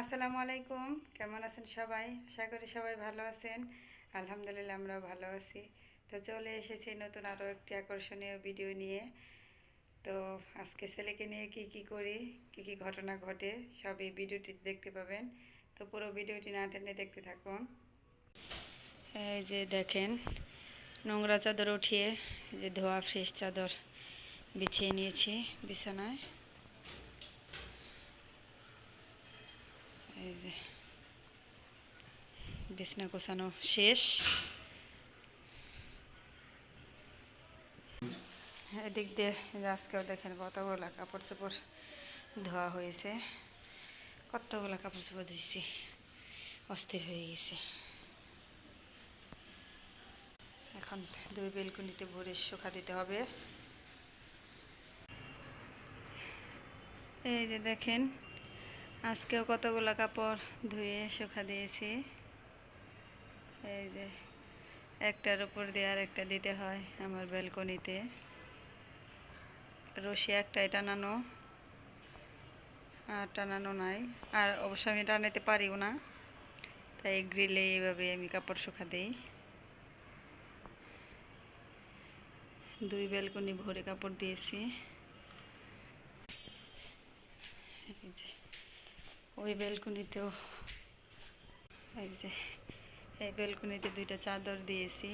আসসালামু আলাইকুম। কেমন আছেন সবাই? আশা করি সবাই ভালো আছেন। আলহামদুলিল্লাহ আমরাও ভালো আছি। তো চলে এসেছি নতুন আরও একটি আকর্ষণীয় ভিডিও নিয়ে। তো আজকে ছেলেকে নিয়ে কি করি, কি ঘটনা ঘটে সবই ভিডিওটিতে দেখতে পাবেন। তো পুরো ভিডিওটি না টেনে দেখতে থাকুন। এই যে দেখেন, নোংরা চাদর উঠিয়ে যে ধোয়া ফ্রেশ চাদর বিছিয়ে নিয়েছি বিছানায়। এই যে বিছানা গোছানো শেষ। এদিক দিয়ে আজকেও দেখেন কতগুলো কাপড় চোপড় ধোয়া হয়েছে, কতগুলো কাপড় চোপড় ধুইছি, অস্থির হয়ে গেছে। এখন দুই বেলকুনিতে ভরে শুকা দিতে হবে। এই যে দেখেন, আজকেও কতগুলো কাপড় ধুয়ে শুকা দিয়েছি। এই যে একটার উপর দিয়ে আর একটা দিতে হয় আমার বেলকনিতে। রশি একটাই টানানো, আর টানানো নাই। আর অবশ্য আমি টানাতে পারিও না, তাই গ্রিলে এইভাবে আমি কাপড় শুকা দিই। দুই বেলকনি ভরে কাপড় দিয়েছি। এই যে ওই বেলকনিতেও, এই যে এই বেলকনিতে দুইটা চাদর দিয়েছি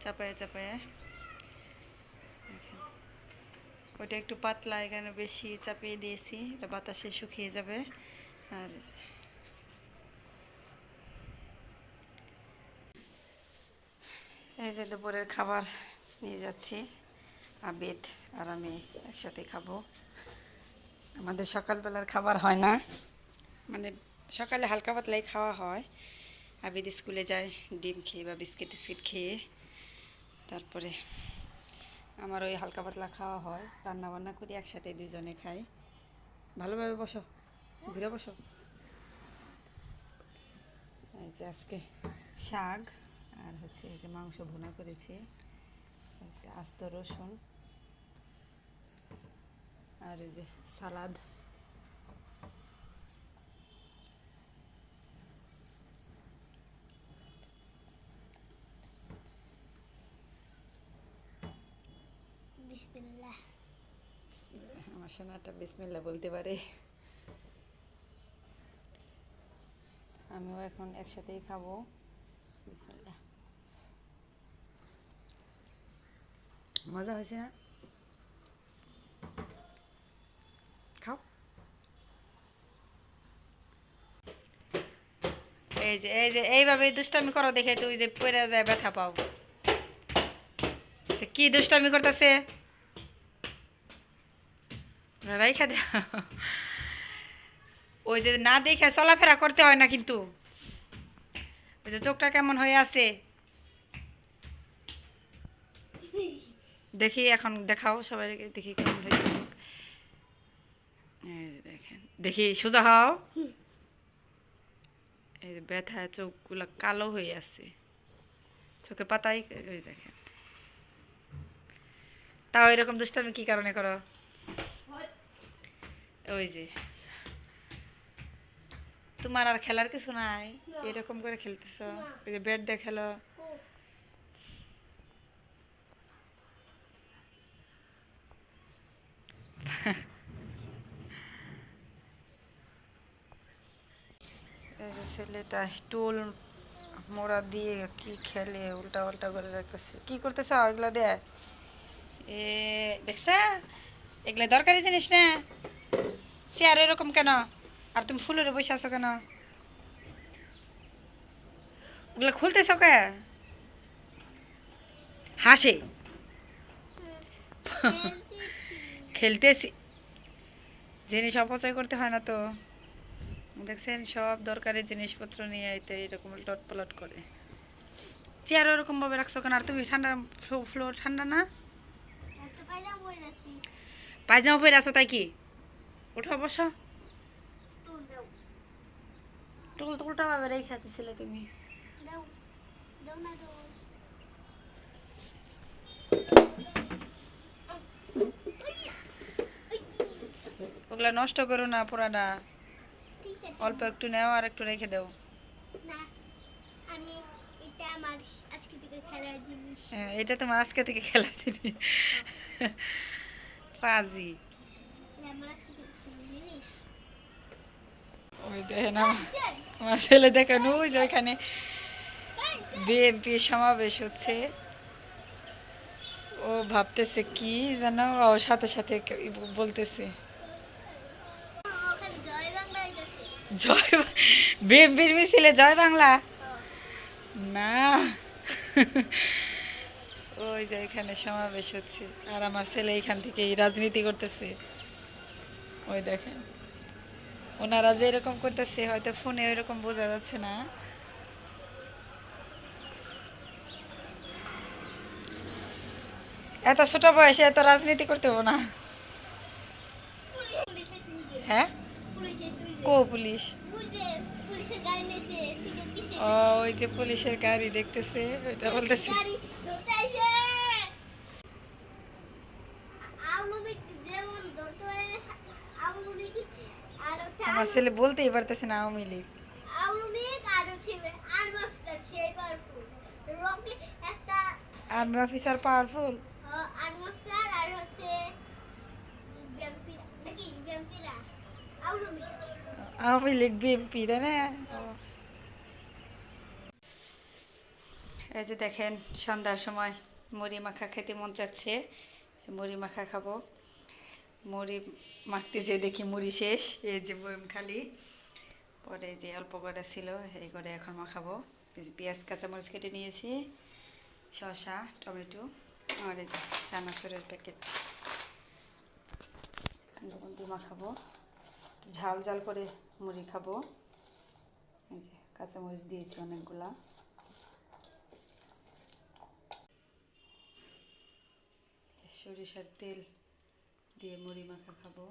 চাপায়া চাপায়া। দেখেন ওইটা একটু পাতলা, এখানে বেশি চাপিয়ে দিয়েছি, এটা বাতাসে শুকিয়ে যাবে। আর এই যে দুপুরের খাবার নিয়ে যাচ্ছি, আবিদ আর আমি একসাথে খাবো। আমাদের সকালবেলার খাবার হয় না, মানে সকালে হালকা পাতলাই খাওয়া হয়। আবিদ স্কুলে যায় ডিম খেয়ে বা বিস্কিট টিস্কিট খেয়ে, তারপরে আমার ওই হালকা পাতলা খাওয়া হয়, রান্না বান্না করি একসাথে দুজনে খাই। ভালোভাবে বসো, ঘুরে বসো। এই যে আজকে শাক আর হচ্ছে এই যে মাংস ভুনা করেছি, আস্ত রসুন আর ওই যে সালাদ। বিসমিল্লাহ। আমার সোনাটা বিসমিল্লাহ বলতে পারে। আমিও এখন একসাথেই খাবো। বিসমিল্লাহ। মজা হয়েছে না? খাও। এই যে এইভাবে দুষ্টামি করো দেখে তুই যে পড়ে যায় ব্যথা পাও। কি দুষ্টামি করতেছে, রাইখা দে। ওই যে না দেখে চলাফেরা করতে হয় না কিন্তু। ওই যে চোখটা কেমন হয়ে আছে দেখি, এখন দেখাও সবাই দেখি কেমন হয়েছে চোখ। এই যে দেখেন, দেখি সোজা হও। এই যে ব্যথা, চোখগুলো কালো হয়ে আছে, চোখের পাতাই। ওই দেখেন, তাও এরকম দুষ্টামি কি কারণে করো? ওই যে তোমার আর খেলার কিছু নাই, এরকম করে খেলতেছ। ওই যে ব্যাট দিয়ে খেলো। এই যে ছেলেটা টুল মোড়া দিয়ে কি খেলে উল্টা উল্টা করে রাখতেছে। কি করতেছ এগুলা দিয়ে? এ দেখছ, এগুলা দরকারি জিনিস না। চেয়ার এরকম কেন? আর তুমি ফুলের বসে আছো কেন? ওগুলা খুলতেছ কে? হাসে। খেলতেছি, জিনিস অপচয় করতে হয় না তো। দেখছেন, সব দরকারি জিনিসপত্র নিয়ে আইতে এরকম লট পালট করে। চেয়ার ওরকম ভাবে রাখছো কেন? আর তুমি ঠান্ডা, ফ্লোর ঠান্ডা না? পায়জামা পরে আছো তাই কি? ওঠো বসো। টুল তো উল্টা ভাবে রেখে দিছিলে তুমি। ওগুলা নষ্ট করো না পুরাটা। ঠিক আছে অল্প একটু নাও আর একটু রেখে দাও। না আমি এটা আমার আজকে থেকে খেলার জিনিস হ্যাঁ, এটা তোমার আজকে থেকে খেলার জিনিস। পাজি। এটা আমার আজকে থেকে খেলার জিনিস ওই দেখেন আমার ছেলে দেখেন ওই যে ওইখানে বিএনপি সমাবেশ হচ্ছে। ও ভাবতেছে কি যেন, ও সাথে সাথে বলতেছে ওখানে জয় বাংলা হইতেছে জয় বিএনপির মিছিলে জয় বাংলা না। ওই যে এখানে সমাবেশ হচ্ছে আর আমার ছেলে এখান থেকে রাজনীতি করতেছে। ওই দেখেন ওনারা যে এরকম করতেছে হয়তো ফোনে ওইরকম বোঝা যাচ্ছে না। এত ছোট বয়সে এত রাজনীতি করতে হবে না। পুলিশের তুইছে হ্যাঁ, পুলিশের তুইছে কো পুলিশ? বুঝে পুলিশের গাড়ি নিতে সিটে পিছে ও ওই যে পুলিশের গাড়ি দেখতেছে ওইটা বলতেছে। গাড়ি ধরতে আইছে আউলমি যেমন ধরতে পারে আউলমি আর হচ্ছে আমার ছেলে বলতেই পারতেছে না আওয়ামী লীগ। আউলমি আর হচ্ছে আনমাস্টার সেই পাওয়ারফুল রকি একটা আর্মি অফিসার পাওয়ারফুল। আনমাস্টার আর হচ্ছে বিএমপি নাকি বিএমপিরা আউলমি আওয়ামী লীগ বিএনপি তাই না? ও। এই যে দেখেন সন্ধ্যার সময় মুড়ি মাখা খেতে মন চাচ্ছে, যে মুড়ি মাখা খাবো। মুড়ি মাখতে যে দেখি মুড়ি শেষ, এই যে বয়ম খালি। পরে যে অল্প করে ছিল এই করে এখন মাখাবো। এই যে পেঁয়াজ কাঁচামরিচ কেটে নিয়েছি, শসা টমেটো আর এই যে চানাচুরের প্যাকেট দিয়ে মাখাবো। ঝাল ঝাল করে মুড়ি খাবো। এই যে কাঁচামরিচ দিয়েছি অনেকগুলা। সরিষার তেল দিয়ে মুড়ি মাখা খাবো।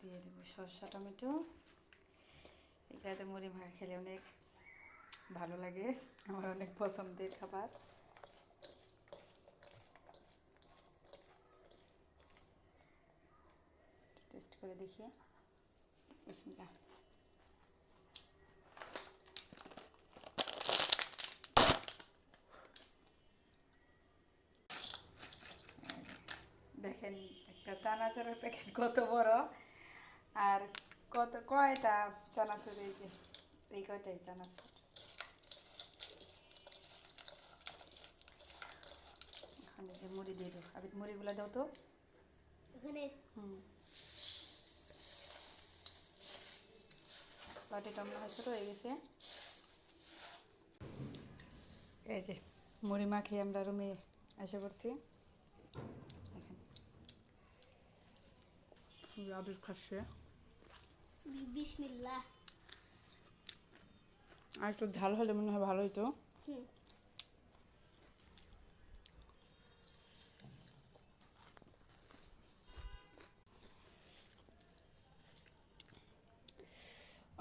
দিয়ে দেবো শসা টমেটো। এটাতে মুড়ি মাখা খেলে অনেক ভালো লাগে, আমার অনেক পছন্দের খাবার। টেস্ট করে দেখি। বিসমিল্লাহ। দেখেন একটা চানাচুরের প্যাকেট কত বড়, আর কয়টা চানাচুর, এই যে এই কয়টাই চানাচুর। এখানে যে মুড়ি দিয়ে দেবো, আমি মুড়িগুলো দাও তো। ওখানে বাটিটা মনে হয় ছোটো হয়ে গেছে। এই যে মুড়ি মাখিয়ে আমরা রুমে এসে পড়ছি। দেখেন আবির খাচ্ছে। বিসমিল্লাহ। আর একটু ঝাল হলে মনে হয় ভালো হতো।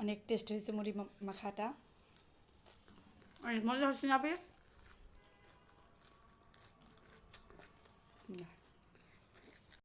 অনেক টেস্ট হয়েছে মুড়ি মাখাটা, অনেক মজা হচ্ছে না?